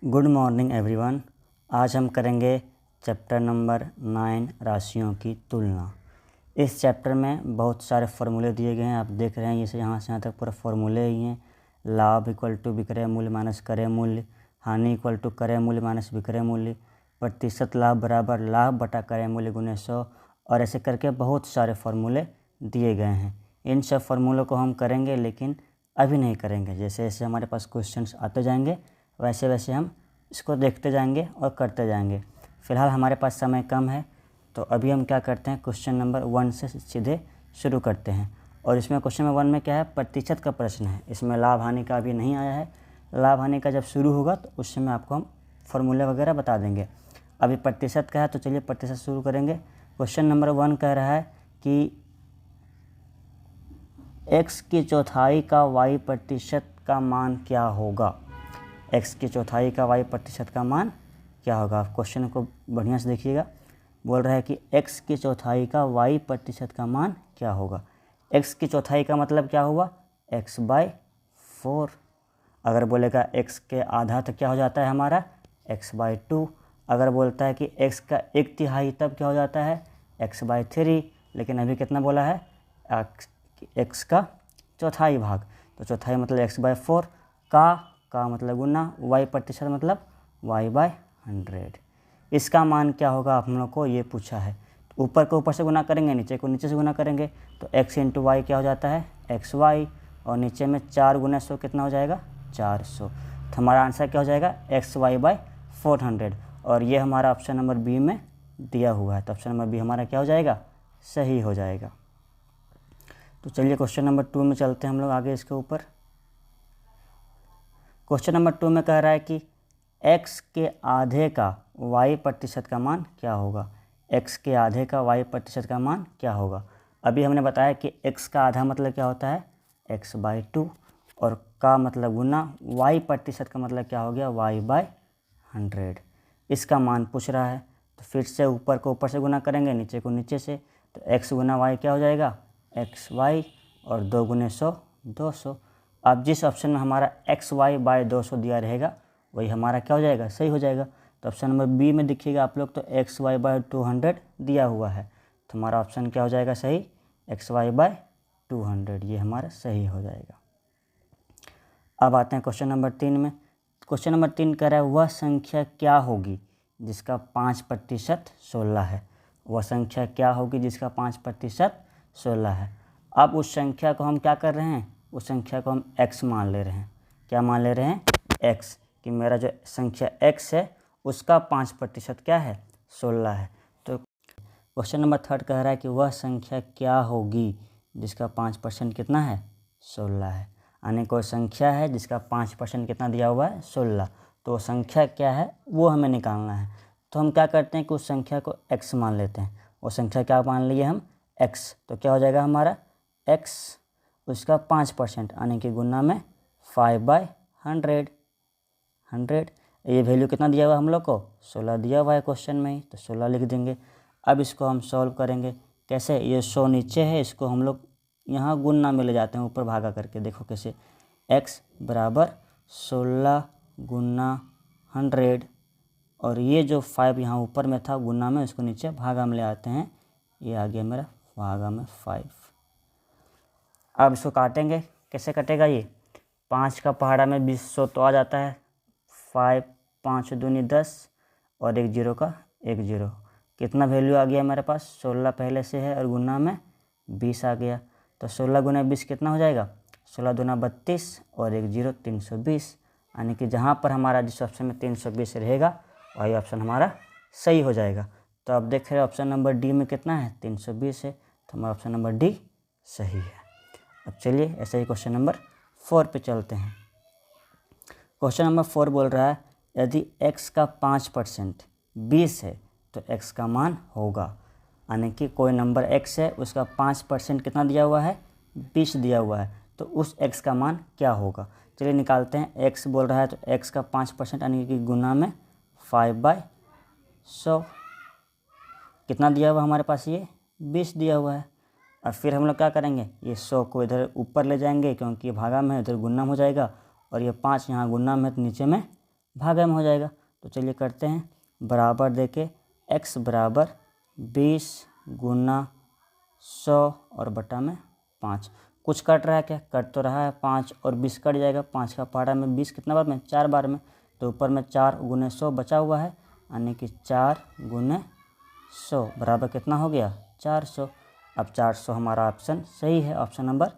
Good morning everyone. आज हम करेंगे चैप्टर नंबर 9 राशियों की तुलना। इस चैप्टर में बहुत सारे फार्मूले दिए गए हैं, आप देख रहे हैं। जैसे यहाँ से यहाँ तक पूरा फार्मूले ही हैं। लाभ इक्वल टू विक्रय मूल्य माइनस क्रय मूल्य, हानि इक्वल टू क्रय मूल्य माइनस विक्रय मूल्य, प्रतिशत लाभ बराबर लाभ बटा क्रय मूल्य गुने 100, और ऐसे करके बहुत सारे फार्मूले दिए गए हैं। इन सब फार्मूलों को हम करेंगे, लेकिन अभी नहीं करेंगे। जैसे जैसे हमारे पास क्वेश्चंस आते जाएंगे वैसे वैसे हम इसको देखते जाएंगे और करते जाएंगे। फ़िलहाल हमारे पास समय कम है, तो अभी हम क्या करते हैं, क्वेश्चन नंबर 1 से सीधे शुरू करते हैं। और इसमें क्वेश्चन नंबर 1 में क्या है, प्रतिशत का प्रश्न है। इसमें लाभ हानि का अभी नहीं आया है। लाभ हानि का जब शुरू होगा तो उस समय आपको हम फॉर्मूले वगैरह बता देंगे। अभी प्रतिशत का है, तो चलिए प्रतिशत शुरू करेंगे। क्वेश्चन नंबर 1 कह रहा है कि x की चौथाई का y प्रतिशत का मान क्या होगा। x की चौथाई का y प्रतिशत का मान क्या होगा। क्वेश्चन को बढ़िया से देखिएगा। बोल रहा है कि x की चौथाई का y प्रतिशत का मान क्या होगा। x की चौथाई का मतलब क्या हुआ, x/4। अगर बोलेगा x के आधा तो क्या हो जाता है हमारा, x/2। अगर बोलता है कि x का 1/3 तब क्या हो जाता है, x/3। लेकिन अभी कितना बोला है, x का चौथाई भाग, तो चौथाई मतलब x/4। का मतलब गुना, y प्रतिशत मतलब y/100। इसका मान क्या होगा आप हम लोग को ये पूछा है। तो ऊपर को ऊपर से गुना करेंगे, नीचे को नीचे से गुना करेंगे, तो x इंटू वाई क्या हो जाता है, xy। और नीचे में 4 गुना 100 कितना हो जाएगा, 400। तो हमारा आंसर क्या हो जाएगा, xy/400। और ये हमारा ऑप्शन नंबर बी में दिया हुआ है, तो ऑप्शन नंबर बी हमारा क्या हो जाएगा, सही हो जाएगा। तो चलिए क्वेश्चन नंबर 2 में चलते हैं हम लोग आगे इसके ऊपर। क्वेश्चन नंबर 2 में कह रहा है कि x के आधे का y प्रतिशत का मान क्या होगा। x के आधे का y प्रतिशत का मान क्या होगा। अभी हमने बताया कि x का आधा मतलब क्या होता है, x/2, और का मतलब गुना, y प्रतिशत का मतलब क्या हो गया, y/100। इसका मान पूछ रहा है, तो फिर से ऊपर को ऊपर से गुना करेंगे, नीचे को नीचे से, तो x गुना y क्या हो जाएगा, xy, और 2 गुने 100 200। अब जिस ऑप्शन में हमारा xy/200 दिया रहेगा वही हमारा क्या हो जाएगा, सही हो जाएगा। तो ऑप्शन नंबर बी में देखिएगा आप लोग, तो xy/200 दिया हुआ है, तो हमारा ऑप्शन क्या हो जाएगा सही, xy/200, ये हमारा सही हो जाएगा। अब आते हैं क्वेश्चन नंबर 3 में। क्वेश्चन नंबर 3 कह रहा है वह संख्या क्या होगी जिसका 5% 16 है। वह संख्या क्या होगी जिसका 5% 16 है। अब उस संख्या को हम क्या कर रहे हैं, उस संख्या को हम x मान ले रहे हैं। क्या मान ले रहे हैं, x, कि मेरा जो संख्या x है उसका 5% क्या है, 16 है। तो क्वेश्चन नंबर 3 कह रहा है कि वह संख्या क्या होगी जिसका 5% कितना है, 16 है। यानी कोई संख्या है जिसका 5% कितना दिया हुआ है, 16। तो संख्या क्या है वो हमें निकालना है। तो हम क्या करते हैं कि उस संख्या को x मान लेते हैं। वो संख्या क्या मान लिए हम, x। तो क्या हो जाएगा हमारा, x उसका 5% यानी कि गुना में 5/100। 100 ये वैल्यू कितना दिया हुआ है हम लोग को, 16 दिया हुआ है क्वेश्चन में ही, तो 16 लिख देंगे। अब इसको हम सॉल्व करेंगे कैसे, ये 100 नीचे है, इसको हम लोग यहाँ गुना में ले जाते हैं ऊपर भागा करके। देखो कैसे, x बराबर 16 गुना 100, और ये जो 5 यहाँ ऊपर में था गुना में, उसको नीचे भागा में ले आते हैं, ये आ गया मेरा भागा में 5। अब इसको काटेंगे, कैसे कटेगा ये, 5 का पहाड़ा में 20 तो आ जाता है, 5 5 दूनी 10, और 1 0 का 1 0। कितना वैल्यू आ गया मेरे पास, 16 पहले से है और गुना में 20 आ गया। तो 16 गुना 20 कितना हो जाएगा, 16 दूना 32, और 1 0 320। यानी कि जहाँ पर हमारा जिस ऑप्शन में 320 रहेगा वही ऑप्शन हमारा सही हो जाएगा। तो अब देख रहे हैं ऑप्शन नंबर डी में कितना है, 320 है, तो हमारा ऑप्शन नंबर डी सही है। अब चलिए ऐसे ही क्वेश्चन नंबर 4 पे चलते हैं। क्वेश्चन नंबर 4 बोल रहा है यदि x का 5% 20 है तो x का मान होगा। यानी कि कोई नंबर x है, उसका 5% कितना दिया हुआ है, 20 दिया हुआ है, तो उस x का मान क्या होगा। चलिए निकालते हैं। x बोल रहा है तो x का 5% यानी कि गुना में 5/100। कितना दिया हुआ हमारे पास, ये 20 दिया हुआ है। और फिर हम लोग क्या करेंगे, ये 100 को इधर ऊपर ले जाएंगे क्योंकि ये भागा में है, इधर गुना हो जाएगा, और ये 5 यहाँ गुना में तो नीचे में भागे में हो जाएगा। तो चलिए करते हैं, बराबर देके x बराबर 20 गुना 100 और बटा में 5। कुछ कट रहा है क्या? कट तो रहा है, 5 और 20 कट जाएगा। 5 का पहाड़ा में 20 कितना बार में? 4 बार में। तो ऊपर में 4 गुने 100 बचा हुआ है, यानी कि 4 गुने 100 बराबर कितना हो गया? 400। अब 400 हमारा ऑप्शन सही है, ऑप्शन नंबर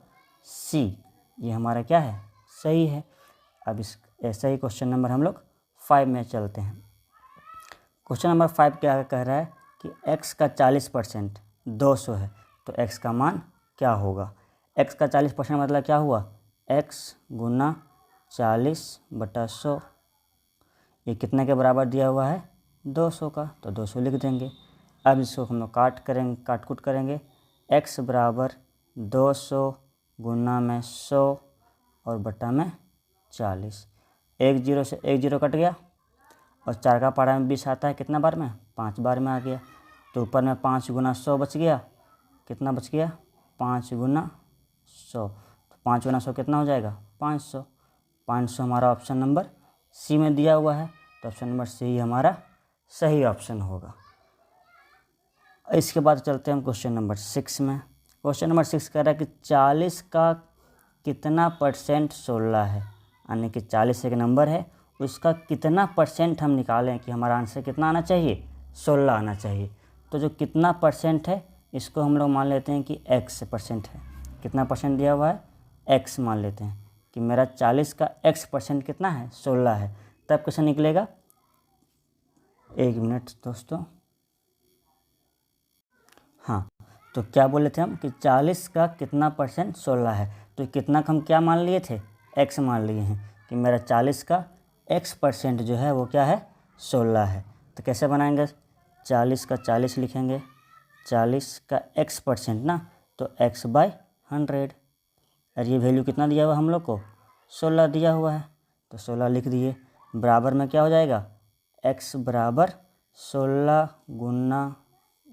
सी, ये हमारा क्या है? सही है। अब इस ऐसा ही क्वेश्चन नंबर हम लोग 5 में चलते हैं। क्वेश्चन नंबर 5 क्या कह रहा है कि x का 40% 200 है, तो x का मान क्या होगा? x का 40% मतलब क्या हुआ? x गुना 40 बटा 100, ये कितने के बराबर दिया हुआ है? 200 का, तो 200 लिख देंगे। अब इसको हम लोग काट कूट करेंगे। x बराबर 200 गुना में 100 और बटा में 40। एक जीरो से एक जीरो कट गया और 4 का पहाड़ा में 20 आता है, कितना बार में? 5 बार में आ गया। तो ऊपर में 5 गुना 100 बच गया, कितना बच गया? 5 गुना 100। तो 5 गुना 100 कितना हो जाएगा? 500। 500 हमारा ऑप्शन नंबर सी में दिया हुआ है, तो ऑप्शन नंबर सी हमारा सही ऑप्शन होगा। इसके बाद चलते हैं हम क्वेश्चन नंबर 6 में। क्वेश्चन नंबर 6 कह रहा है कि 40 का कितना परसेंट 16 है, यानी कि 40 एक नंबर है, उसका कितना परसेंट हम निकालें कि हमारा आंसर कितना आना चाहिए? 16 आना चाहिए। तो जो कितना परसेंट है इसको हम लोग मान लेते हैं कि x परसेंट है। कितना परसेंट दिया हुआ है? x मान लेते हैं कि मेरा 40 का x परसेंट कितना है? 16 है। तब कैसे निकलेगा? एक मिनट दोस्तों, हाँ, तो क्या बोले थे हम कि 40 का कितना परसेंट 16 है, तो कितना का हम क्या मान लिए थे? x मान लिए हैं कि मेरा 40 का x परसेंट जो है वो क्या है? 16 है। तो कैसे बनाएंगे? 40 का 40 लिखेंगे, 40 का x परसेंट ना, तो x बाई 100। और ये वैल्यू कितना दिया हुआ हम लोग को? 16 दिया हुआ है, तो 16 लिख दिए। बराबर में क्या हो जाएगा? x बराबर 16 गुना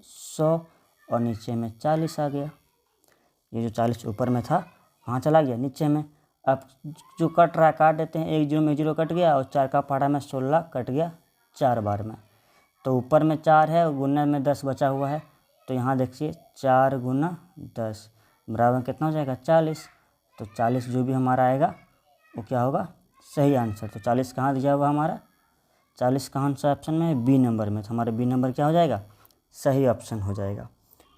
100 और नीचे में 40 आ गया। ये जो 40 ऊपर में था कहाँ चला गया? नीचे में। अब जो कट रहा है काट देते हैं, एक जीरो में जीरो कट गया और 4 का पहाड़ा में 16 कट गया 4 बार में। तो ऊपर में 4 है और गुना में 10 बचा हुआ है, तो यहाँ देखिए 4 गुना 10 बराबर कितना हो जाएगा? 40। तो 40 जो भी हमारा आएगा वो क्या होगा? सही आंसर। तो 40 कहाँ दिया हुआ हमारा? 40 कहाँ सा ऑप्शन में है? बी नंबर में। तो हमारा बी नंबर क्या हो जाएगा? सही ऑप्शन हो जाएगा।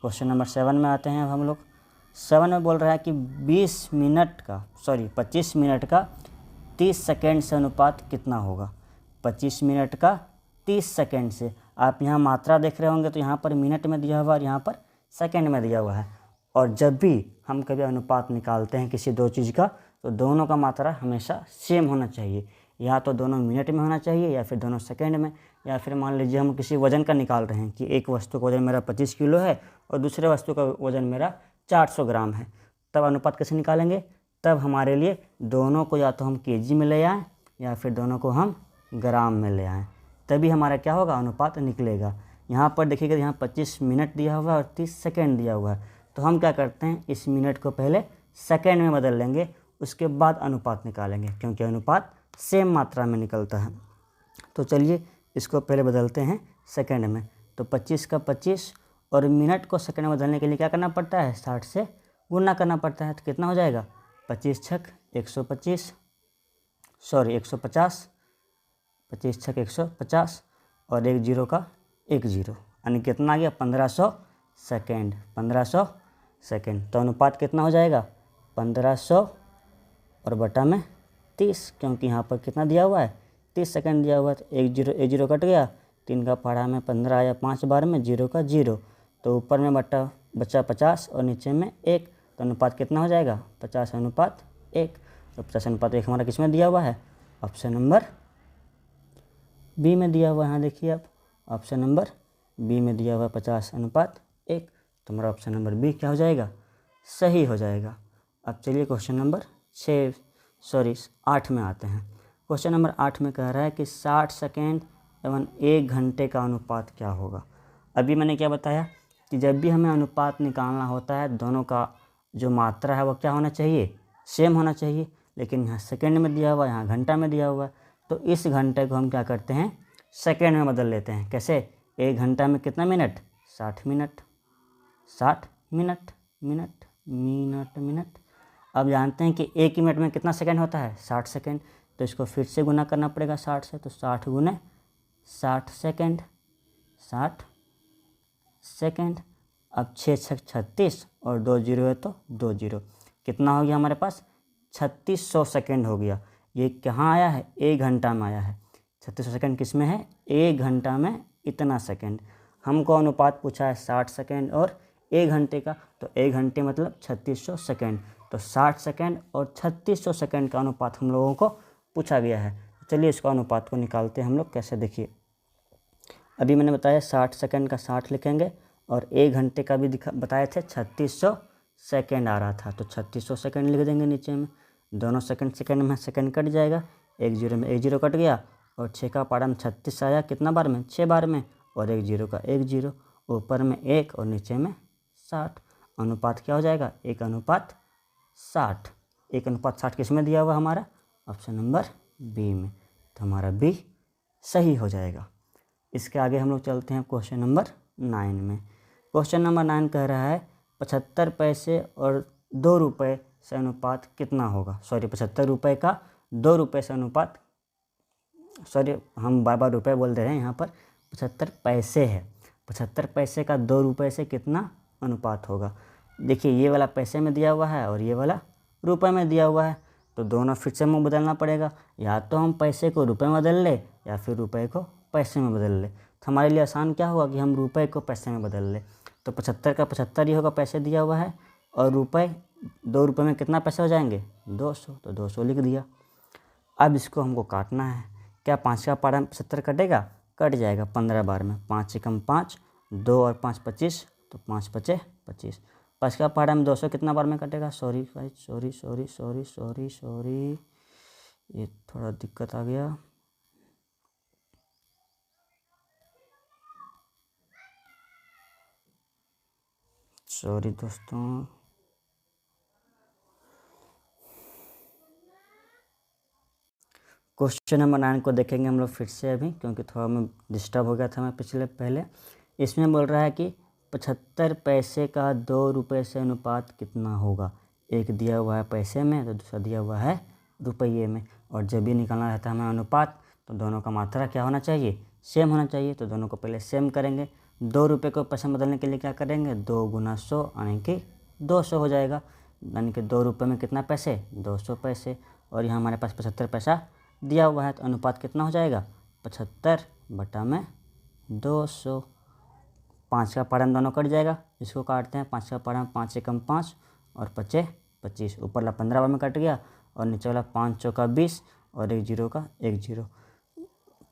क्वेश्चन नंबर 7 में आते हैं अब हम लोग। 7 में बोल रहा है कि 25 मिनट का 30 सेकेंड से अनुपात कितना होगा? 25 मिनट का 30 सेकेंड से। आप यहाँ मात्रा देख रहे होंगे तो यहाँ पर मिनट में दिया हुआ और यहाँ पर सेकेंड में दिया हुआ है। और जब भी हम कभी अनुपात निकालते हैं किसी दो चीज़ का, तो दोनों का मात्रा हमेशा सेम होना चाहिए। या तो दोनों मिनट में होना चाहिए या फिर दोनों सेकंड में। या फिर मान लीजिए हम किसी वज़न का निकाल रहे हैं कि एक वस्तु का वज़न मेरा 25 किलो है और दूसरे वस्तु का वज़न मेरा 400 ग्राम है, तब अनुपात कैसे निकालेंगे? तब हमारे लिए दोनों को या तो हम केजी में ले आएँ या फिर दोनों को हम ग्राम में ले आएँ, तभी हमारा क्या होगा? अनुपात निकलेगा। यहाँ पर देखिएगा, यहाँ 25 मिनट दिया हुआ है और 30 सेकेंड दिया हुआ है, तो हम क्या करते हैं, इस मिनट को पहले सेकेंड में बदल लेंगे, उसके बाद अनुपात निकालेंगे, क्योंकि अनुपात सेम मात्रा में निकलता है। तो चलिए इसको पहले बदलते हैं सेकंड में। तो 25 का 25 और मिनट को सेकंड में बदलने के लिए क्या करना पड़ता है? 60 से गुना करना पड़ता है। तो कितना हो जाएगा? 25 छक 150, 25 छक 150 और एक जीरो का एक जीरो, यानी कितना आ गया? 1500 सेकेंड। 1500 सेकेंड। तो अनुपात कितना हो जाएगा? 1500 और बटा में 30, क्योंकि यहाँ पर कितना दिया हुआ है? 30 सेकंड दिया हुआ है। तो एक जीरो कट गया, 3 का पहाड़ा में 15 आया 5 बार में, जीरो का जीरो, तो ऊपर में बचा 50 और नीचे में 1, तो अनुपात कितना हो जाएगा? 50 अनुपात 1। तो 50 अनुपात 1 हमारा किस में दिया हुआ है? ऑप्शन नंबर बी में दिया हुआ है। यहाँ देखिए आप, ऑप्शन नंबर बी में दिया हुआ है 50 अनुपात 1। तो हमारा ऑप्शन नंबर बी क्या हो जाएगा? सही हो जाएगा। अब चलिए क्वेश्चन नंबर 8 में आते हैं। क्वेश्चन नंबर 8 में कह रहा है कि 60 सेकेंड एवं 1 घंटे का अनुपात क्या होगा? अभी मैंने क्या बताया कि जब भी हमें अनुपात निकालना होता है, दोनों का जो मात्रा है वो क्या होना चाहिए? सेम होना चाहिए। लेकिन यहाँ सेकेंड में दिया हुआ है, यहाँ घंटा में दिया हुआ है, तो इस घंटे को हम क्या करते हैं, सेकेंड में बदल लेते हैं। कैसे? 1 घंटा में कितना minute? 60 minute. 60 minute, minute minute minute. अब जानते हैं कि 1 मिनट में कितना सेकंड होता है? 60 सेकंड। तो इसको फिर से गुना करना पड़ेगा 60 से। तो 60 गुने 60 सेकंड, 60 सेकंड। अब 6 6 36 और 2 जीरो है तो 2 जीरो। कितना हो गया हमारे पास? 3600 सेकंड हो गया। ये कहाँ आया है? 1 घंटा में आया है। 3600 सेकंड किस में है? 1 घंटा में इतना सेकंड। हमको अनुपात पूछा है 60 सेकंड और 1 घंटे का, तो 1 घंटे मतलब 3600 सेकंड। तो 60 सेकंड और 3600 सेकंड का अनुपात हम लोगों को पूछा गया है। चलिए इसको अनुपात को निकालते हैं हम लोग। कैसे? देखिए, अभी मैंने बताया 60 सेकंड का 60 लिखेंगे और 1 घंटे का भी बताए थे 3600 सेकंड आ रहा था, तो 3600 सेकंड लिख देंगे नीचे में। दोनों सेकंड सेकंड में सेकंड कट जाएगा, 1 जीरो में 1 जीरो कट गया और 6 का पारा में 36 आया, कितना बार में? 6 बार में। और 1 जीरो का 1 जीरो, ऊपर में 1 और नीचे में 60। अनुपात क्या हो जाएगा? 1 अनुपात 60। 1 अनुपात 60 किस में दिया हुआ हमारा? ऑप्शन नंबर बी में। तो हमारा बी सही हो जाएगा। इसके आगे हम लोग चलते हैं क्वेश्चन नंबर 9 में। क्वेश्चन नंबर 9 कह रहा है 75 पैसे और 2 रुपये से अनुपात कितना होगा? सॉरी, 75 रुपये का 2 रुपये से अनुपात, सॉरी हम बार बार रुपये बोल दे रहे हैं, यहाँ पर 75 पैसे है। 75 पैसे का 2 रुपये से कितना अनुपात होगा? देखिए, ये वाला पैसे में दिया हुआ है और ये वाला रुपये में दिया हुआ है, तो दोनों फिर से हमें बदलना पड़ेगा। या तो हम पैसे को रुपये में बदल ले या फिर रुपये को पैसे में बदल ले। तो हमारे लिए आसान क्या होगा कि हम रुपये को पैसे में बदल ले। तो 75 का 75 ही होगा, पैसे दिया हुआ है, और रुपये 2 रुपये में कितना पैसे हो जाएंगे? 200। तो 200 लिख दिया। अब इसको हमको काटना है। क्या 5 का पारा 75 कटेगा? कट जाएगा 15 बार में। 5 से कम 5, 2 और 5 25, तो 5 पचे 25। 5 का पारा में 200 कितना बार में कटेगा? सॉरी भाई, sorry sorry sorry sorry sorry, ये थोड़ा दिक्कत आ गया। सॉरी दोस्तों। क्वेश्चन नंबर 9 को देखेंगे हम लोग फिर से अभी, क्योंकि थोड़ा मैं डिस्टर्ब हो गया था मैं पहले। इसमें बोल रहा है कि 75 पैसे का 2 रुपये से अनुपात कितना होगा? एक दिया हुआ है पैसे में तो दूसरा दिया हुआ है रुपये में, और जब भी निकालना रहता है हमें अनुपात, तो दोनों का मात्रा क्या होना चाहिए? सेम होना चाहिए। तो दोनों को पहले सेम करेंगे। 2 रुपये को पैसे में बदलने के लिए क्या करेंगे? 2 गुना 100 यानी कि 200 हो जाएगा। यानी कि 2 रुपये में कितना पैसे? 200 पैसे। और यहाँ हमारे पास 75 पैसा दिया हुआ है, तो अनुपात कितना हो जाएगा? 75 बटा में 200। 5 का पारा में दोनों कट जाएगा, इसको काटते हैं। 5 का पारा में 5 से कम 5 और 5 25, ऊपर वाला 15 बार में कट गया और नीचे वाला 5 चौका 20 और 1 जीरो का 1 जीरो।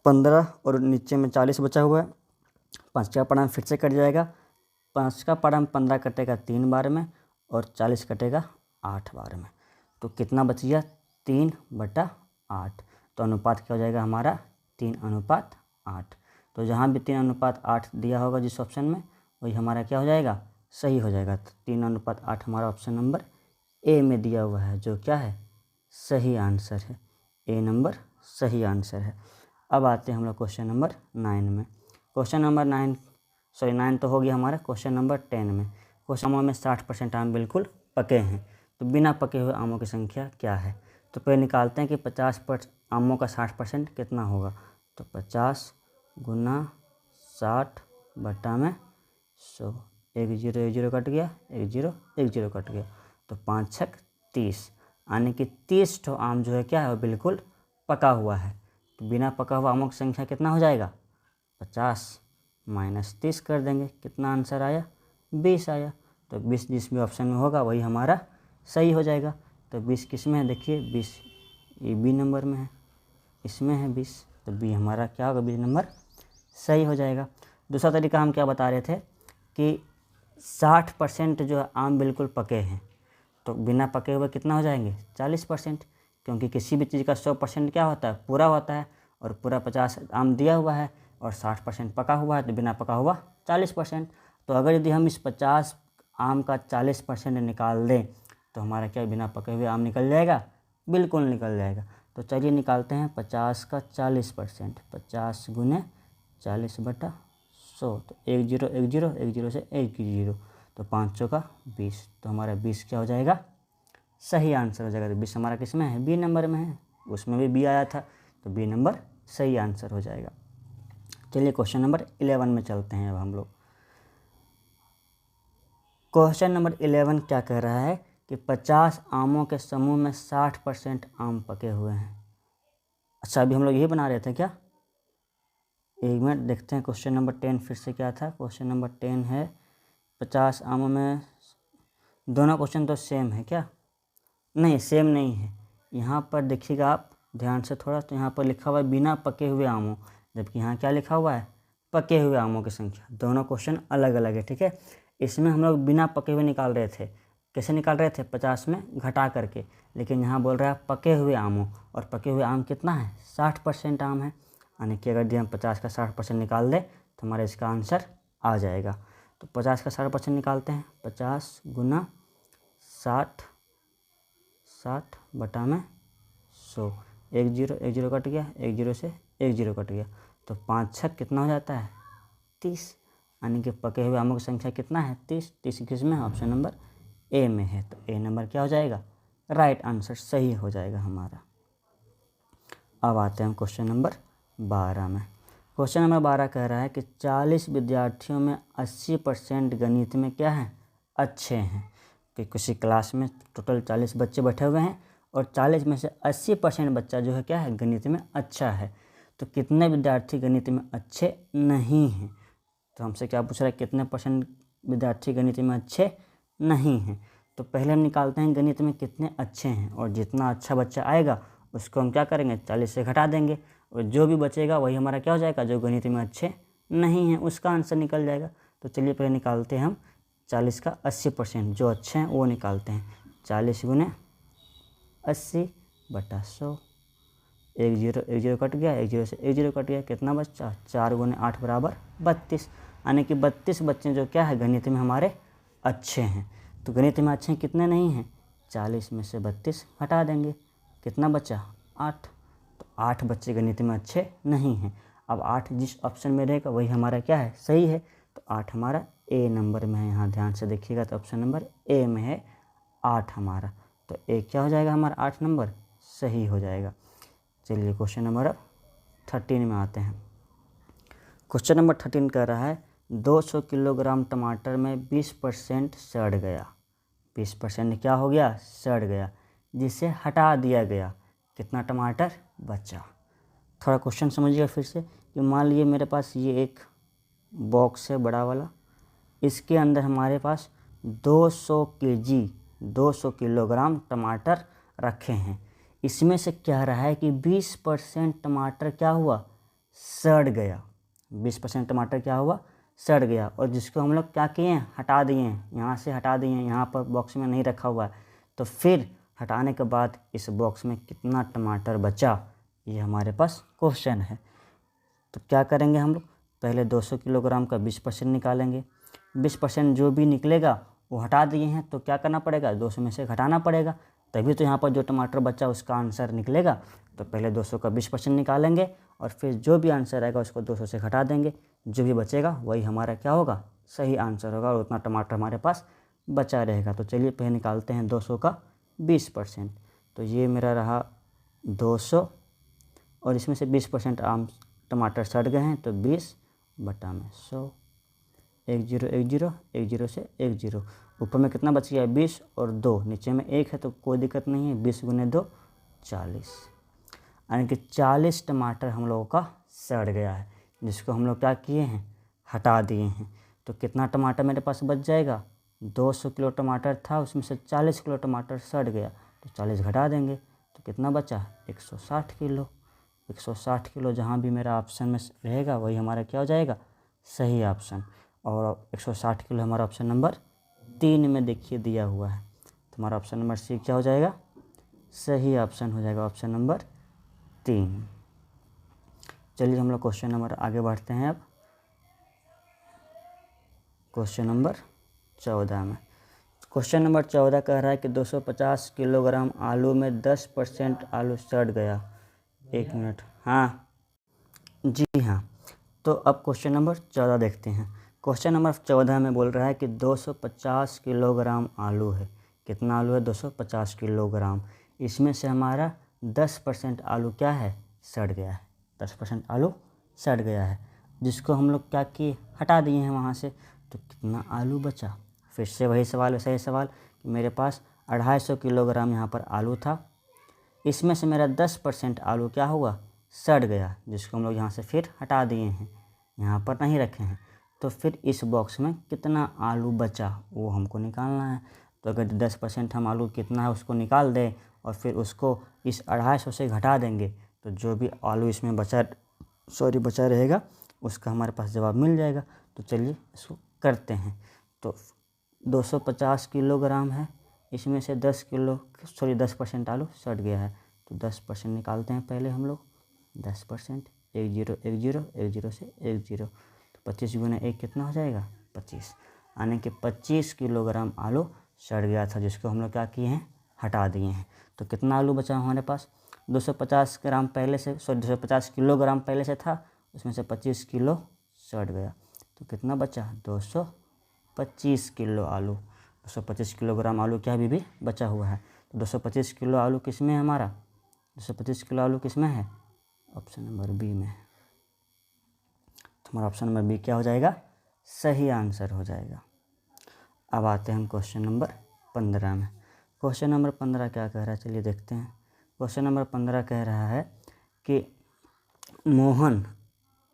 15 और नीचे में 40 बचा हुआ है। 5 का पारा में फिर से कट जाएगा। 5 का पारा में 15 कटेगा 3 बार में और 40 कटेगा 8 बार में। तो कितना बच गया? 3 बटा 8। तो अनुपात क्या हो जाएगा हमारा? 3 अनुपात 8। तो जहाँ भी 3 अनुपात 8 दिया होगा जिस ऑप्शन में, वही हमारा क्या हो जाएगा? सही हो जाएगा। तो 3 अनुपात 8 हमारा ऑप्शन नंबर ए में दिया हुआ है, जो क्या है? सही आंसर है। ए नंबर सही आंसर है। अब आते हैं हम लोग क्वेश्चन नंबर 9 में। क्वेश्चन नंबर 9 तो हो गया हमारा। क्वेश्चन नंबर 10 में, क्वेश्चन आमों में 60% आम बिल्कुल पके हैं, तो बिना पके हुए आमों की संख्या क्या है? तो पहले निकालते हैं कि 50% आमों का 60% कितना होगा। तो 50 गुना 60 बटा में 100। 1 जीरो 1 जीरो कट गया, 1 जीरो 1 जीरो कट गया, तो 5 छक 30, यानी कि 30 ठो आम जो है क्या है? वो बिल्कुल पका हुआ है। तो बिना पका हुआ आमों की संख्या कितना हो जाएगा? 50 माइनस 30 कर देंगे। कितना आंसर आया? 20 आया। तो 20 जिस भी ऑप्शन में होगा वही हमारा सही हो जाएगा। तो 20 किस में है? देखिए 20 ये बी नंबर में है, इसमें है 20, तो बी हमारा क्या होगा? बी नंबर सही हो जाएगा। दूसरा तरीका हम क्या बता रहे थे कि 60% जो है आम बिल्कुल पके हैं, तो बिना पके हुए कितना हो जाएंगे? 40%, क्योंकि किसी भी चीज़ का 100% क्या होता है? पूरा होता है, और पूरा 50 आम दिया हुआ है और 60% पका हुआ है, तो बिना पका हुआ 40%। तो अगर यदि हम इस 50 आम का 40% निकाल दें, तो हमारा क्या बिना पके हुए आम निकल जाएगा? बिल्कुल निकल जाएगा। तो चलिए निकालते हैं 50 का 40%, 50 गुने 40/100, तो 1 0 1 0 1 0 से 1 0, तो 500 का 20, तो हमारा 20 क्या हो जाएगा, सही आंसर हो जाएगा। तो 20 हमारा किस में है, बी नंबर में है, उसमें भी बी आया था, तो बी नंबर सही आंसर हो जाएगा। चलिए क्वेश्चन नंबर 11 में चलते हैं अब हम लोग। क्वेश्चन नंबर 11 क्या कह रहा है कि 50 आमों के समूह में 60% आम पके हुए हैं। अच्छा, अभी हम लोग यही बना रहे थे क्या, एक मिनट देखते हैं। क्वेश्चन नंबर 10 फिर से क्या था, क्वेश्चन नंबर 10 है 50 आमों में, दोनों क्वेश्चन तो सेम है क्या, नहीं सेम नहीं है। यहाँ पर देखिएगा आप ध्यान से थोड़ा, तो यहाँ पर लिखा हुआ है बिना पके हुए आमों, जबकि यहाँ क्या लिखा हुआ है, पके हुए आमों की संख्या। दोनों क्वेश्चन अलग अलग है, ठीक है। इसमें हम लोग बिना पके हुए निकाल रहे थे, कैसे निकाल रहे थे, 50 में घटा करके, लेकिन यहाँ बोल रहा है पके हुए आमों, और पके हुए आम कितना है, 60% आम है, यानी कि अगर हम 50 का 60% निकाल दें तो हमारा इसका आंसर आ जाएगा। तो 50 का 60% निकालते हैं, 50 गुना 60, 60/100, 1 0 1 0 कट गया, 1 0 से 1 0 कट गया, तो 5 6 कितना हो जाता है, 30, यानी कि पके हुए आमों की संख्या कितना है, 30। 30 किसमें है, ऑप्शन नंबर ए में है, तो ए नंबर क्या हो जाएगा, राइट आंसर सही हो जाएगा हमारा। अब आते हैं हम क्वेश्चन नंबर 12 में। क्वेश्चन नंबर 12 कह रहा है कि 40 विद्यार्थियों में 80% गणित में क्या है, अच्छे हैं। कि किसी क्लास में टोटल 40 बच्चे बैठे हुए हैं और 40 में से 80% बच्चा जो है क्या है, गणित में अच्छा है। तो कितने विद्यार्थी गणित में अच्छे नहीं हैं, तो हमसे क्या पूछ रहा है, कितने % विद्यार्थी गणित में अच्छे नहीं हैं। तो पहले हम निकालते हैं गणित में कितने अच्छे हैं, और जितना अच्छा बच्चा आएगा उसको हम क्या करेंगे, 40 से घटा देंगे, और जो भी बचेगा वही हमारा क्या हो जाएगा, जो गणित में अच्छे नहीं हैं उसका आंसर निकल जाएगा। तो चलिए पहले निकालते हैं हम 40 का 80%, जो अच्छे हैं वो निकालते हैं। 40 गुने 80/100, 1 0 1 0 कट गया, 1 0 से 1 0 कट गया, कितना बच्चा, 4 गुने 8 बराबर 32, यानी कि 32 बच्चे जो क्या है गणित में हमारे अच्छे हैं। तो गणित में अच्छे कितने नहीं हैं, 40 में से 32 हटा देंगे, कितना बचा, 8, तो 8 बच्चे गणित में अच्छे नहीं हैं। अब 8 जिस ऑप्शन में रहेगा वही हमारा क्या है, सही है, तो 8 हमारा ए नंबर में है। यहाँ ध्यान से देखिएगा तो ऑप्शन नंबर ए में है 8 हमारा, तो ए क्या हो जाएगा हमारा, 8 नंबर सही हो जाएगा। चलिए क्वेश्चन नंबर अब 13 में आते हैं। क्वेश्चन नंबर 13 कह रहा है 200 किलोग्राम टमाटर में 20% सड़ गया, 20% क्या हो गया, सड़ गया, जिसे हटा दिया गया, कितना टमाटर बचा। थोड़ा क्वेश्चन समझिएगा फिर से, कि मान लीजिए मेरे पास ये एक बॉक्स है बड़ा वाला, इसके अंदर हमारे पास 200 kg 200 किलोग्राम टमाटर रखे हैं। इसमें से कह रहा है कि 20% टमाटर क्या हुआ, सड़ गया, 20% टमाटर क्या हुआ, सड़ गया, और जिसको हम लोग क्या किए हैं, हटा दिए हैं, यहाँ से हटा दिए हैं, यहाँ पर बॉक्स में नहीं रखा हुआ है। तो फिर हटाने के बाद इस बॉक्स में कितना टमाटर बचा, ये हमारे पास क्वेश्चन है। तो क्या करेंगे हम लोग, पहले 200 किलोग्राम का 20% निकालेंगे, 20% जो भी निकलेगा वो हटा दिए हैं, तो क्या करना पड़ेगा, 200 में से घटाना पड़ेगा, तभी तो यहाँ पर जो टमाटर बचा उसका आंसर निकलेगा। तो पहले 200 का 20% निकालेंगे, और फिर जो भी आंसर आएगा उसको 200 से घटा देंगे, जो भी बचेगा वही हमारा क्या होगा, सही आंसर होगा, और उतना टमाटर हमारे पास बचा रहेगा। तो चलिए पहले निकालते हैं 200 का 20%, तो ये मेरा रहा 200, और इसमें से 20% आम टमाटर सड़ गए हैं, तो 20/100, 1 0 1 0 1 0 से 1 0, ऊपर में कितना बच गया, 20 और 2, नीचे में 1 है तो कोई दिक्कत नहीं है, 20 गुने 2 40, यानी कि 40 टमाटर हम लोगों का सड़ गया है, जिसको हम लोग क्या किए हैं, हटा दिए हैं। तो कितना टमाटर मेरे पास बच जाएगा, 200 किलो टमाटर था, उसमें से 40 किलो टमाटर सड़ गया, तो 40 घटा देंगे, तो कितना बचा, 160 किलो। 160 किलो जहाँ भी मेरा ऑप्शन में रहेगा वही हमारा क्या हो जाएगा, सही ऑप्शन। और 160 किलो हमारा ऑप्शन नंबर 3 में देखिए दिया हुआ है, तो हमारा ऑप्शन नंबर सी क्या हो जाएगा, सही ऑप्शन हो जाएगा, ऑप्शन नंबर 3। चलिए हम लोग क्वेश्चन नंबर आगे बढ़ते हैं। अब क्वेश्चन नंबर 14 में, क्वेश्चन नंबर 14 कह रहा है कि 250 किलोग्राम आलू में 10% आलू सड़ गया। 1 मिनट। हाँ जी हाँ। तो अब क्वेश्चन नंबर 14 देखते हैं। क्वेश्चन नंबर 14 में बोल रहा है कि 250 किलोग्राम आलू है। कितना आलू है? 250 किलोग्राम। इसमें से हमारा 10% आलू क्या है? सड़ गया है। 10% आलू सड़ गया है, जिसको हम लोग क्या किए? हटा दिए हैं वहाँ से। तो कितना आलू बचा? फिर से वही सवाल, वैसा ही सवाल कि मेरे पास 250 किलोग्राम यहाँ पर आलू था। इसमें से मेरा 10% आलू क्या हुआ? सड़ गया, जिसको हम लोग यहाँ से फिर हटा दिए हैं, यहाँ पर नहीं रखे हैं। तो फिर इस बॉक्स में कितना आलू बचा वो हमको निकालना है। तो अगर 10% हम आलू कितना है उसको निकाल दें और फिर उसको इस 250 से घटा देंगे, तो जो भी आलू इसमें बचा रहेगा उसका हमारे पास जवाब मिल जाएगा। तो चलिए इसको करते हैं। तो 250 किलोग्राम है, इसमें से 10% आलू सड़ गया है। तो 10% निकालते हैं पहले हम लोग। 10%, 1 0 1 0 1 0 से 1 0, तो 25 गुना 1 कितना हो जाएगा? 25। यानी कि 25 किलोग्राम आलू सड़ गया था, जिसको हम लोग क्या किए हैं? हटा दिए हैं। तो कितना आलू बचा हमारे पास? 250 किलोग्राम पहले से था, उसमें से 25 किलो सड़ गया। तो कितना बचा? 225 किलो आलू। 225 किलोग्राम आलू क्या अभी भी बचा हुआ है। तो 225 किलो आलू किस में है हमारा? 225 किलो आलू किस में है? ऑप्शन नंबर बी में है। तो हमारा ऑप्शन नंबर बी क्या हो जाएगा? सही आंसर हो जाएगा। अब आते हैं हम क्वेश्चन नंबर 15 में। क्वेश्चन नंबर 15 क्या कह रहा है, चलिए देखते हैं। क्वेश्चन नंबर 15 कह रहा है कि मोहन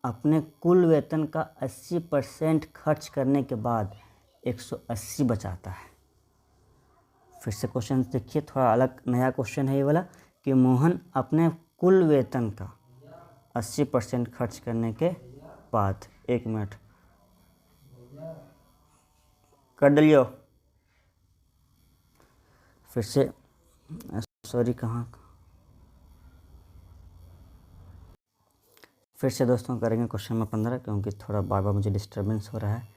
अपने कुल वेतन का 80% खर्च करने के बाद 180 बचाता है। फिर से क्वेश्चन देखिए, थोड़ा अलग नया क्वेश्चन है ये वाला कि मोहन अपने कुल वेतन का 80% खर्च करने के बाद, 1 मिनट कर डलियो। फिर से सॉरी, फिर से दोस्तों करेंगे क्वेश्चन नंबर 15, क्योंकि थोड़ा बार बार मुझे डिस्टर्बेंस हो रहा है।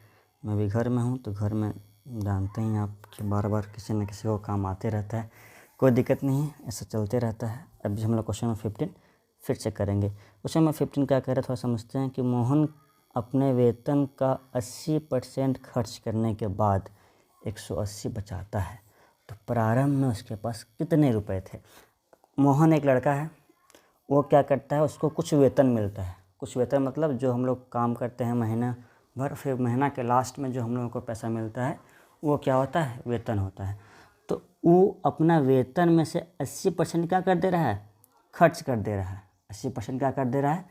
मैं भी घर में हूँ, तो घर में जानते ही आप कि बार बार किसी न किसी को काम आते रहता है। कोई दिक्कत नहीं है, ऐसा चलते रहता है। अभी हम लोग क्वेश्चन नंबर 15 फिर से करेंगे। क्वेश्चन नंबर 15 क्या कह रहा है, थोड़ा समझते हैं कि मोहन अपने वेतन का 80% खर्च करने के बाद 180 बचाता है। तो प्रारंभ में उसके पास कितने रुपए थे? मोहन एक लड़का है, वो क्या करता है, उसको कुछ वेतन मिलता है। कुछ वेतन मतलब जो हम लोग काम करते हैं महीना भर, फिर महीना के लास्ट में जो हम लोगों को पैसा मिलता है वो क्या होता है? वेतन होता है। तो वो अपना वेतन में से 80% क्या कर दे रहा है? खर्च कर दे रहा है। 80% क्या कर दे रहा है?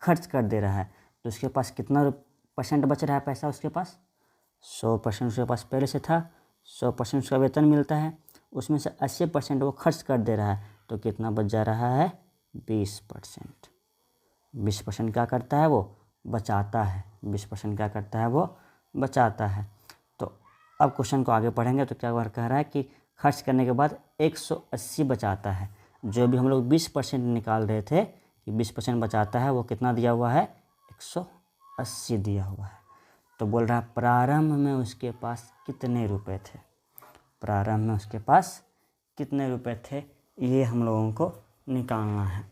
खर्च कर दे रहा है। तो उसके पास कितना % बच रहा है पैसा? उसके पास 100% उसके पास पहले से था। 100% उसका वेतन मिलता है, उसमें से 80% वो खर्च कर दे रहा है। तो कितना बच जा रहा है? 20%। 20% क्या करता है? वो बचाता है। 20% क्या करता है? वो बचाता है। तो अब क्वेश्चन को आगे पढ़ेंगे तो क्या कह रहा है कि खर्च करने के बाद 180 बचाता है। जो भी हम लोग 20% निकाल रहे थे कि 20% बचाता है, वो कितना दिया हुआ है? 180 दिया हुआ है। तो बोल रहा है प्रारंभ में उसके पास कितने रुपए थे? प्रारंभ में उसके पास कितने रुपए थे, ये हम लोगों को निकालना है।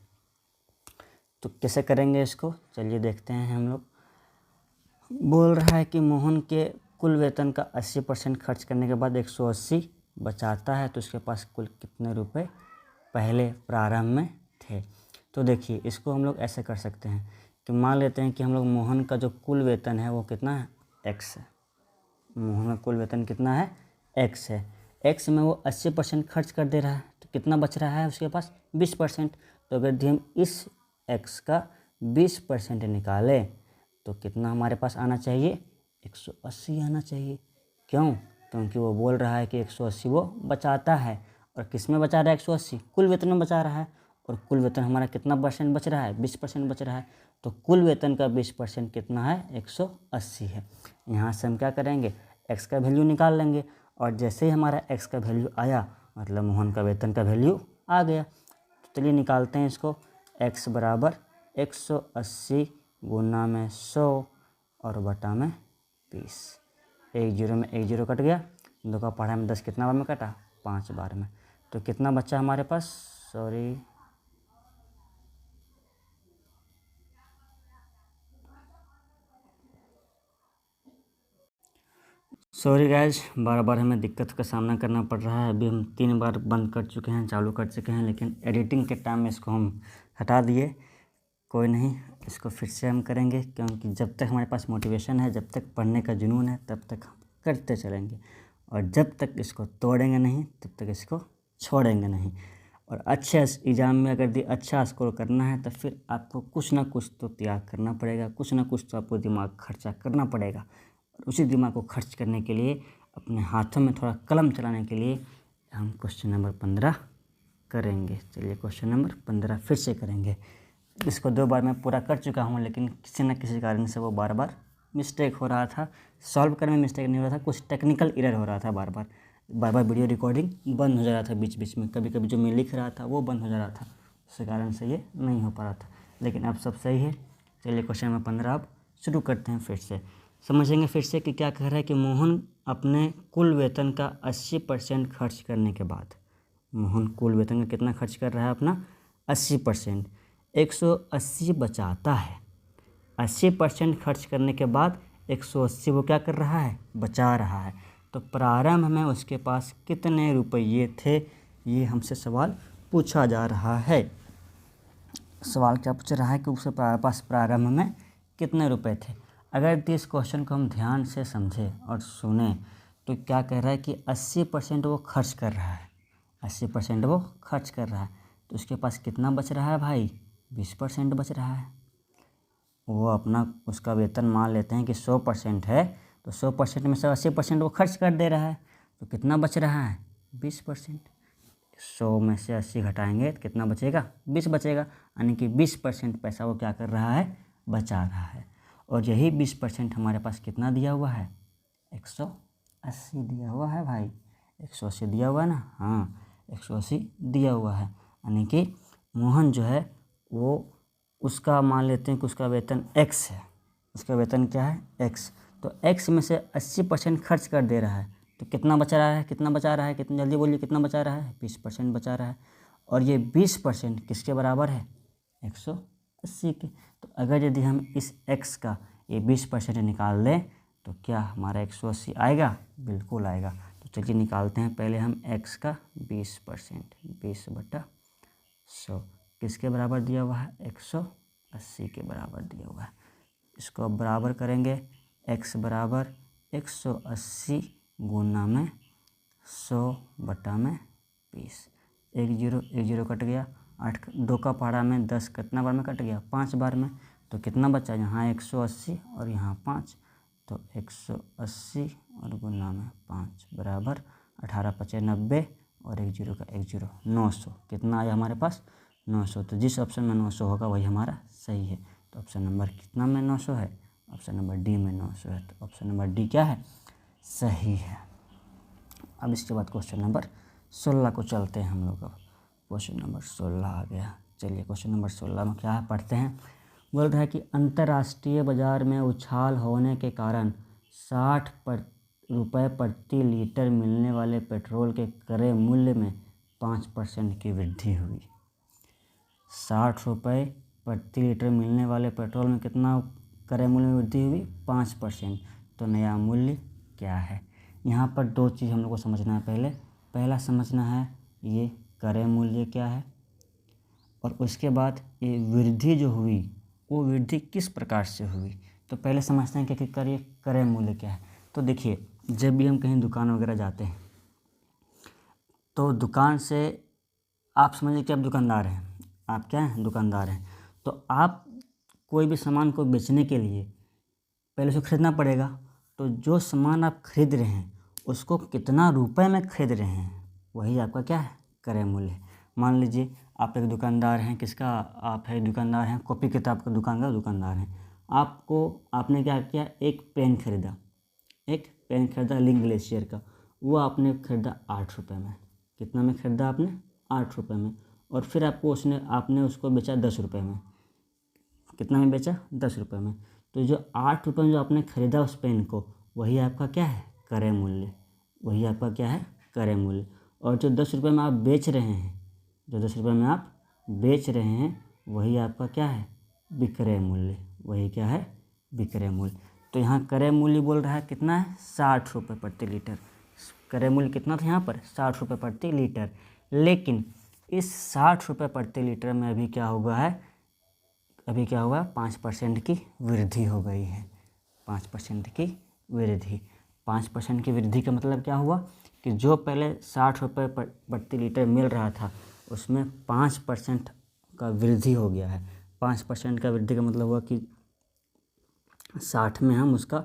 तो कैसे करेंगे इसको, चलिए देखते हैं हम लोग। बोल रहा है कि मोहन के कुल वेतन का 80% खर्च करने के बाद 180 बचाता है। तो उसके पास कुल कितने रुपए पहले प्रारंभ में थे? तो देखिए, इसको हम लोग ऐसे कर सकते हैं कि मान लेते हैं कि हम लोग मोहन का जो कुल वेतन है वो कितना है? x है। मोहन का कुल वेतन कितना है? x है। x में वो 80% खर्च कर दे रहा है, तो कितना बच रहा है उसके पास? 20%। तो अगर यदि हम इस x का 20% निकालें तो कितना हमारे पास आना चाहिए? 180 आना चाहिए। क्यों? क्योंकि वो बोल रहा है कि 180 वो बचाता है। और किस में बचा रहा है 180? कुल वेतन में बचा रहा है। और कुल वेतन हमारा कितना % बच रहा है? 20% बच रहा है। तो कुल वेतन का 20% कितना है? 180 है। यहाँ से हम क्या करेंगे? x का वैल्यू निकाल लेंगे, और जैसे ही हमारा x का वैल्यू आया मतलब मोहन का वेतन का वैल्यू आ गया। तो चलिए निकालते हैं इसको। x बराबर 180 गुना में 100 और बटा में 20। 1 0 में 1 0 कट गया, 2 का पहाड़ा में 10 कितना बार में कटा, 5 बार में। तो कितना बचा हमारे पास, सॉरी गाइज, बार बार हमें दिक्कत का सामना करना पड़ रहा है। अभी हम 3 बार बंद कर चुके हैं, चालू कर चुके हैं, लेकिन एडिटिंग के टाइम में इसको हम हटा दिए। कोई नहीं, इसको फिर से हम करेंगे, क्योंकि जब तक हमारे पास मोटिवेशन है, जब तक पढ़ने का जुनून है, तब तक हम करते चलेंगे, और जब तक इसको तोड़ेंगे नहीं तब तक इसको छोड़ेंगे नहीं। और अच्छे एग्ज़ाम में अगर अच्छा स्कोर करना है तो फिर आपको कुछ ना कुछ तो त्याग करना पड़ेगा, कुछ ना कुछ तो आपको दिमाग खर्चा करना पड़ेगा। और उसी दिमाग को खर्च करने के लिए, अपने हाथों में थोड़ा कलम चलाने के लिए हम क्वेश्चन नंबर 15 करेंगे। चलिए क्वेश्चन नंबर 15 फिर से करेंगे। इसको 2 बार मैं पूरा कर चुका हूँ, लेकिन किसी न किसी कारण से वो बार बार मिस्टेक हो रहा था। सॉल्व करने में मिस्टेक नहीं हो रहा था, कुछ टेक्निकल एरर हो रहा था। बार बार वीडियो रिकॉर्डिंग बंद हो जा रहा था बीच बीच में, कभी कभी जो मैं लिख रहा था वो बंद हो जा रहा था, उस कारण से ये नहीं हो पा रहा था। लेकिन अब सब सही है। चलिए क्वेश्चन नंबर 15 अब शुरू करते हैं। फिर से समझेंगे फिर से कि क्या कह रहा है कि मोहन अपने कुल वेतन का 80% खर्च करने के बाद, मोहन कुल वेतन का कितना खर्च कर रहा है अपना, 80%, 180 बचाता है। 80% खर्च करने के बाद 180 वो क्या कर रहा है, बचा रहा है। तो प्रारंभ में उसके पास कितने रुपये थे, ये हमसे सवाल पूछा जा रहा है। सवाल क्या पूछ रहा है कि उसके पास प्रारंभ में कितने रुपए थे। अगर इस क्वेश्चन को हम ध्यान से समझें और सुने तो क्या कह रहा है कि 80% वो खर्च कर रहा है, 80% वो खर्च कर रहा है। तो उसके पास कितना बच रहा है भाई, 20% बच रहा है। वो अपना उसका वेतन मान लेते हैं कि 100% है, तो 100% में से 80% वो खर्च कर दे रहा है, तो कितना बच रहा है, 20%। 100 में से 80 घटाएंगे तो कितना बचेगा, 20 बचेगा। यानी कि 20% पैसा वो क्या कर रहा है, बचा रहा है। और यही 20% हमारे पास कितना दिया हुआ है, 180 दिया हुआ है भाई, 180 दिया हुआ है ना, हाँ 180 दिया हुआ है। यानी कि मोहन जो है वो, उसका मान लेते हैं कि उसका वेतन x है, उसका वेतन क्या है, x। तो x में से 80% खर्च कर दे रहा है, तो कितना बचा रहा है, कितना बचा रहा है, कितना, जल्दी बोलिए, कितना बचा रहा है, 20% बचा रहा है। और ये 20% किसके बराबर है, 180 के। तो अगर यदि हम इस x का ये 20% निकाल दें तो क्या हमारा 180 आएगा, बिल्कुल आएगा। तो चलिए निकालते हैं पहले हम x का 20%, 20/100 किसके बराबर दिया हुआ है, 180 के बराबर दिया हुआ है। इसको अब बराबर करेंगे, x बराबर 180 गुना में 100/20। 1 0 कट गया, 8 2 का पहाड़ा में 10 कितना बार में कट गया, 5 बार में। तो कितना बचा, यहाँ 180 और यहाँ 5, तो 180 और गुना में 5 बराबर 18 5 90 और 1 0 का 1 0, 900। कितना आया हमारे पास, 900। तो जिस ऑप्शन में 900 होगा वही हमारा सही है। तो ऑप्शन नंबर कितना में 900 है, ऑप्शन नंबर डी में 900 है। तो ऑप्शन नंबर डी क्या है, सही है। अब इसके बाद क्वेश्चन नंबर 16 को चलते हैं हम लोग। अब क्वेश्चन नंबर 16 आ गया। चलिए क्वेश्चन नंबर 16 में क्या है पढ़ते हैं। बोल रहा है कि अंतर्राष्ट्रीय बाजार में उछाल होने के कारण 60 रुपये प्रति लीटर मिलने वाले पेट्रोल के क्रय मूल्य में 5% की वृद्धि हुई। 60 रुपये प्रति लीटर मिलने वाले पेट्रोल में कितना क्रय मूल्य में वृद्धि हुई, 5%। तो नया मूल्य क्या है। यहाँ पर 2 चीज़ हम लोग को समझना है। पहला समझना है ये क्रय मूल्य क्या है, और उसके बाद ये वृद्धि जो हुई वो वृद्धि किस प्रकार से हुई। तो पहले समझते हैं कि क्रय मूल्य क्या है। तो देखिए, जब भी हम कहीं दुकान वगैरह जाते हैं तो दुकान से, आप समझिए कि आप दुकानदार हैं, आप क्या हैं, दुकानदार हैं। तो आप कोई भी सामान को बेचने के लिए पहले उसको खरीदना पड़ेगा। तो जो सामान आप खरीद रहे हैं उसको कितना रुपए में खरीद रहे हैं, वही आपका क्या है, क्रय मूल्य। मान लीजिए आप एक दुकानदार हैं, किसका, आप है दुकानदार हैं, कॉपी किताब का दुकान का दुकानदार हैं। आपने क्या किया, एक पेन खरीदा लिंक ग्लेशियर का। वो आपने खरीदा 8 रुपये में। कितना में खरीदा आपने, 8 रुपये में। और फिर आपने उसको बेचा 10 रुपये में। कितना में बेचा, 10 रुपये में। तो जो 8 रुपये में जो आपने खरीदा उस पेन को, वही आपका क्या है, क्रय मूल्य। वही आपका क्या है, क्रय मूल्य। और जो 10 रुपये में आप बेच रहे हैं, जो 10 रुपये में आप बेच रहे हैं, वही आपका क्या है, विक्रय मूल्य। वही क्या है, विक्रय मूल्य। तो यहाँ क्रय मूल्य बोल रहा है कितना है, 60 रुपये प्रति लीटर। क्रय मूल्य कितना था यहाँ पर, 60 रुपये प्रति लीटर। लेकिन इस 60 रुपये प्रति लीटर में अभी क्या हुआ है, अभी क्या हुआ, 5% की वृद्धि हो गई है। 5% की वृद्धि। 5% की वृद्धि का मतलब क्या हुआ कि जो पहले 60 रुपये प्रति लीटर मिल रहा था, उसमें 5% का वृद्धि हो गया है। 5% का वृद्धि का मतलब हुआ कि 60 में हम उसका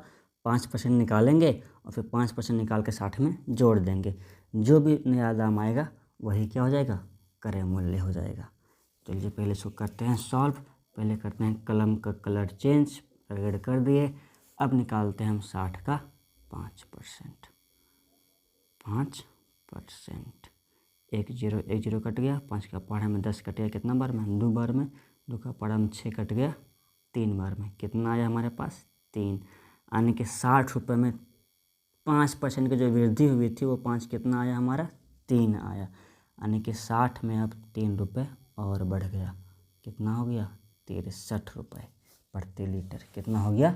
5% निकालेंगे और फिर 5% निकाल के 60 में जोड़ देंगे। जो भी नया दाम आएगा वही क्या हो जाएगा, क्रय मूल्य हो जाएगा। चलिए पहले इसको करते हैं सॉल्व। पहले करते हैं कलम का कलर चेंज, रेड कर दिए। अब निकालते हैं हम 60 का 5%। 5%, एक जीरो कट गया, 5 का पहाड़ा में 10 कट गया, कितना बार में, 2 बार में, 2 का पहाड़ा में 6 कट गया, 3 बार में। कितना आया हमारे पास, 3। यानी कि 60 रुपये में 5% की जो वृद्धि हुई थी वो 5 कितना आया हमारा, 3 आया। यानी कि 60 में अब 3 रुपये और बढ़ गया। कितना हो गया, 63 रुपये प्रति लीटर। कितना हो गया,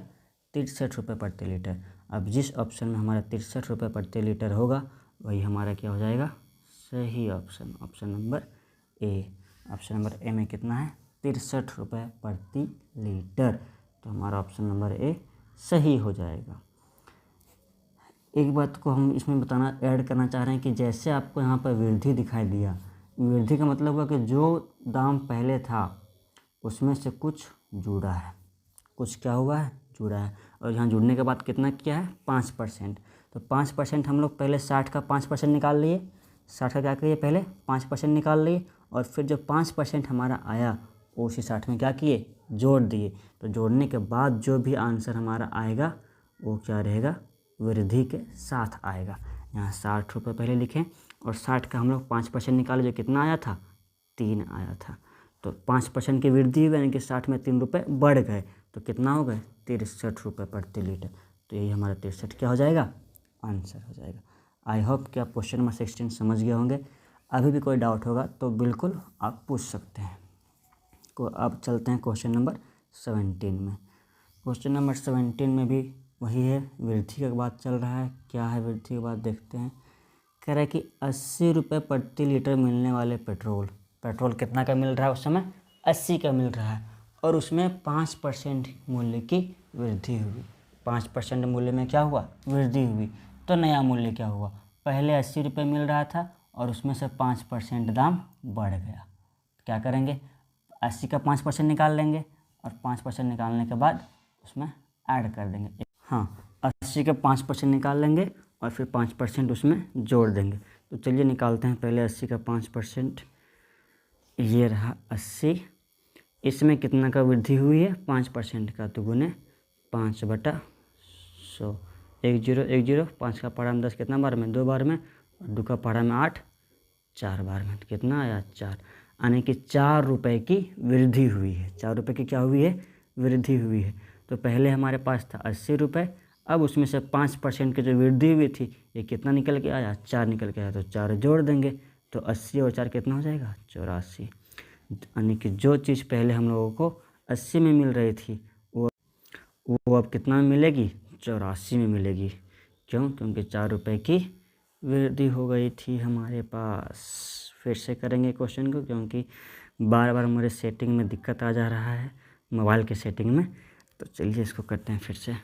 63 रुपये प्रति लीटर। अब जिस ऑप्शन में हमारा 63 रुपये प्रति लीटर होगा वही हमारा क्या हो जाएगा, सही option. Option number A. Option number A में कितना है, 63 रुपये प्रति लीटर। तो हमारा ऑप्शन नंबर ए सही हो जाएगा। एक बात को हम इसमें बताना ऐड करना चाह रहे हैं कि जैसे आपको यहाँ पर वृद्धि दिखाई दिया, वृद्धि का मतलब हुआ कि जो दाम पहले था उसमें से कुछ जुड़ा है, कुछ क्या हुआ है, जुड़ा है। और यहाँ जुड़ने के बाद कितना किया है, 5%। तो 5% हम लोग पहले 60 का 5% निकाल लिए। 60 का क्या किए, पहले 5% निकाल लिए और फिर जो 5% हमारा आया वो उसी 60 में क्या किए, जोड़ दिए। तो जोड़ने के बाद जो भी आंसर हमारा आएगा वो क्या रहेगा, वृद्धि के साथ आएगा। यहाँ 60 रुपये पहले लिखें और 60 का हम लोग 5% निकाले, जो कितना आया था, 3 आया था। तो 5% की वृद्धि हुई यानी कि 60 में 3 रुपये बढ़ गए, तो कितना हो गए, 63 रुपये प्रति लीटर। तो यही हमारा 63 क्या हो जाएगा, आंसर हो जाएगा। आई होप कि आप क्वेश्चन नंबर 16 समझ गए होंगे। अभी भी कोई डाउट होगा तो बिल्कुल आप पूछ सकते हैं। अब चलते हैं क्वेश्चन नंबर 17 में। क्वेश्चन नंबर 17 में भी वही है, वृद्धि का बात चल रहा है। क्या है वृद्धि की बात, देखते हैं। कह रहा है कि 80 रुपये प्रति लीटर मिलने वाले पेट्रोल कितना का मिल रहा है उस समय, 80 का मिल रहा है और उसमें 5% मूल्य की वृद्धि हुई। 5% मूल्य में क्या हुआ, वृद्धि हुई। तो नया मूल्य क्या हुआ, पहले 80 रुपये मिल रहा था और उसमें से 5% दाम बढ़ गया। क्या करेंगे, 80 का 5% निकाल लेंगे और 5% निकालने के बाद उसमें ऐड कर देंगे। हाँ, 80 का 5% निकाल लेंगे और फिर 5% उसमें जोड़ देंगे। तो चलिए निकालते हैं पहले 80 का 5%। ये रहा 80। इसमें कितना का वृद्धि हुई है, 5% का, तो गुने 5/100। 1010, 5 का पहाड़ा में 10 कितना बार में, 2 बार में, और 2 का पहाड़ा में 8, 4 बार में। तो कितना आया, 4। यानी कि 4 रुपये की वृद्धि हुई है। 4 रुपये की क्या हुई है, वृद्धि हुई है। तो पहले हमारे पास था 80 रुपये, अब उसमें से 5% की जो वृद्धि हुई थी ये कितना निकल के आया, 4 निकल के आया। तो 4 जोड़ देंगे तो 80 और 4 कितना हो जाएगा, 84। यानी कि जो चीज़ पहले हम लोगों को 80 में मिल रही थी वो अब कितना में मिलेगी, 84 में मिलेगी। क्यों, क्योंकि 4 रुपये की वृद्धि हो गई थी हमारे पास। फिर से करेंगे क्वेश्चन को, क्योंकि बार बार मेरे सेटिंग में दिक्कत आ जा रहा है, मोबाइल के सेटिंग में। तो चलिए इसको करते हैं फिर से।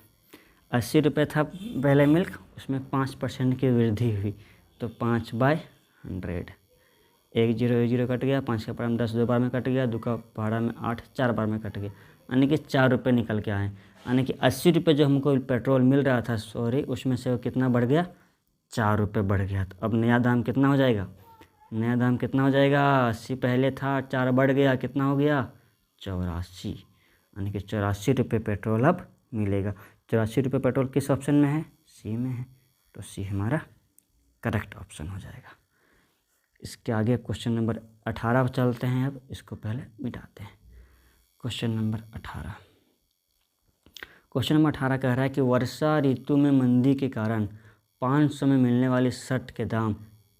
80 रुपये था पहले मिल्क, उसमें 5% की वृद्धि हुई, तो 5/100। 10 कट गया, 5 का पहाड़ा में 10, 2 बार में कट गया, 2 का पहाड़ा में 8, 4 बार में कट गया। यानी कि 4 रुपये निकल के आए। यानी कि 80 रुपये जो हमको पेट्रोल मिल रहा था, उसमें से वो कितना बढ़ गया, 4 रुपये बढ़ गया। तो अब नया दाम कितना हो जाएगा, नया दाम कितना हो जाएगा, 80 पहले था, 4 बढ़ गया, कितना हो गया, 84। यानी कि 84 रुपये पेट्रोल अब मिलेगा। 84 रुपये पेट्रोल किस ऑप्शन में है, सी में है। तो सी हमारा करेक्ट ऑप्शन हो जाएगा। इसके आगे क्वेश्चन नंबर 18 पर चलते हैं। अब इसको पहले मिटाते हैं। Question number 18। क्वेश्चन नंबर 18 कह रहा है कि वर्षा ऋतु में मंदी के कारण 500 में मिलने वाली शर्ट के दाम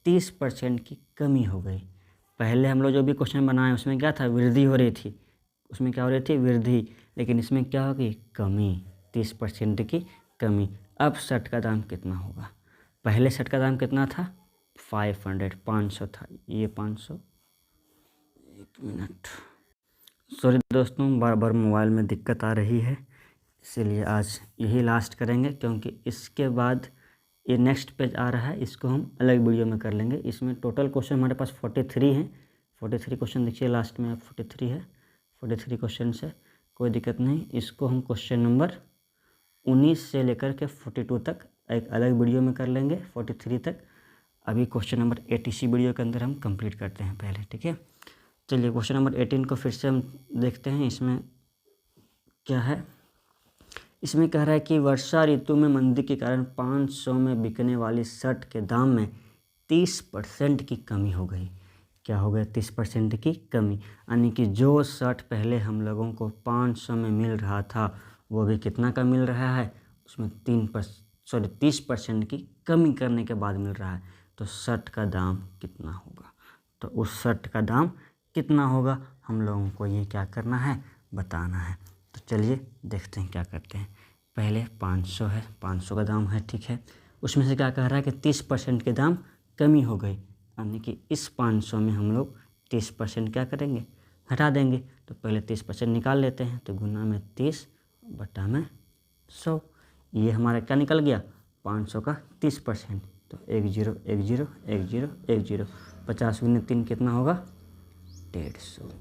30% की कमी हो गई। पहले हम लोग जो भी क्वेश्चन बनाए उसमें क्या था, वृद्धि हो रही थी, उसमें क्या हो रही थी, वृद्धि, लेकिन इसमें क्या होगी, कमी, 30% की कमी। अब शर्ट का दाम कितना होगा, पहले शर्ट का दाम कितना था, 500 था, ये 500, एक मिनट, सॉरी दोस्तों, बार बार मोबाइल में दिक्कत आ रही है, इसीलिए आज यही लास्ट करेंगे, क्योंकि इसके बाद ये नेक्स्ट पेज आ रहा है, इसको हम अलग वीडियो में कर लेंगे। इसमें टोटल क्वेश्चन हमारे पास 43 हैं, 43 क्वेश्चन देखिए लास्ट में, 43 है, 43 क्वेश्चन से कोई दिक्कत नहीं। इसको हम क्वेश्चन नंबर 19 से लेकर के 42 तक एक अलग वीडियो में कर लेंगे, 43 तक। अभी क्वेश्चन नंबर 8 इसी वीडियो के अंदर हम कंप्लीट करते हैं पहले, ठीक है। चलिए क्वेश्चन नंबर 18 को फिर से हम देखते हैं, इसमें क्या है। इसमें कह रहा है कि वर्षा ऋतु में मंदी के कारण 500 में बिकने वाली शर्ट के दाम में 30% की कमी हो गई। क्या हो गया, 30% की कमी, यानी कि जो शर्ट पहले हम लोगों को 500 में मिल रहा था वो भी कितना का मिल रहा है, उसमें 30% की कमी करने के बाद मिल रहा है। तो शर्ट का दाम कितना होगा, तो उस शर्ट का दाम कितना होगा हम लोगों को ये क्या करना है, बताना है। तो चलिए देखते हैं क्या करते हैं। पहले 500 है, 500 का दाम है, ठीक है। उसमें से क्या कह रहा है कि 30% के दाम कमी हो गई, यानी कि इस 500 में हम लोग 30% क्या करेंगे, हटा देंगे। तो पहले 30% निकाल लेते हैं, तो गुना में 30 बटा में 100, ये हमारा क्या निकल गया, 500 का 30%। तो 1 0 1 0 1 0 1 0, 50 गुने 3 कितना होगा, 150,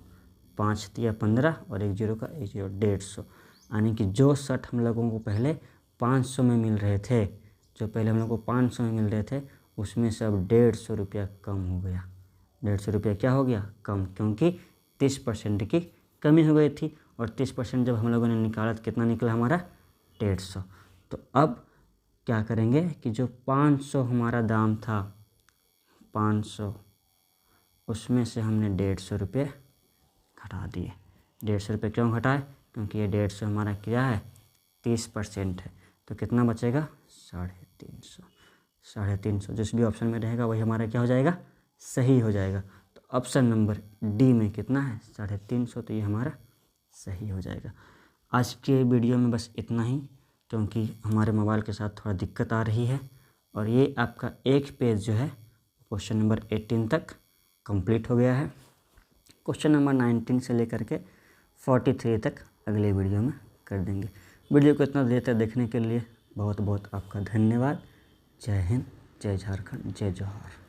5 तिया 15 और 1 0 का 1 0, 150। यानी कि जो शर्ट हम लोगों को पहले 500 में मिल रहे थे, जो पहले हम लोग को 500 में मिल रहे थे, उसमें से अब 150 रुपया कम हो गया। 150 रुपया क्या हो गया, कम, क्योंकि 30% की कमी हो गई थी। और 30% जब हम लोगों ने निकाला तो कितना निकला हमारा, 150। तो अब क्या करेंगे कि जो 500 हमारा दाम था, 500, उसमें से हमने 150 रुपये घटा दिए। 150 रुपये क्यों घटाए, क्योंकि ये 150 हमारा क्या है, 30% है। तो कितना बचेगा, 350, 350। जिस भी ऑप्शन में रहेगा वही हमारा क्या हो जाएगा, सही हो जाएगा। तो ऑप्शन नंबर डी में कितना है, 350, तो ये हमारा सही हो जाएगा। आज के वीडियो में बस इतना ही, क्योंकि हमारे मोबाइल के साथ थोड़ा दिक्कत आ रही है। और ये आपका एक पेज जो है क्वेश्चन नंबर 18 तक कंप्लीट हो गया है। क्वेश्चन नंबर 19 से लेकर के 43 तक अगले वीडियो में कर देंगे। वीडियो को इतना देर तक देखने के लिए बहुत बहुत आपका धन्यवाद। जय हिंद, जय झारखंड, जय जोहार।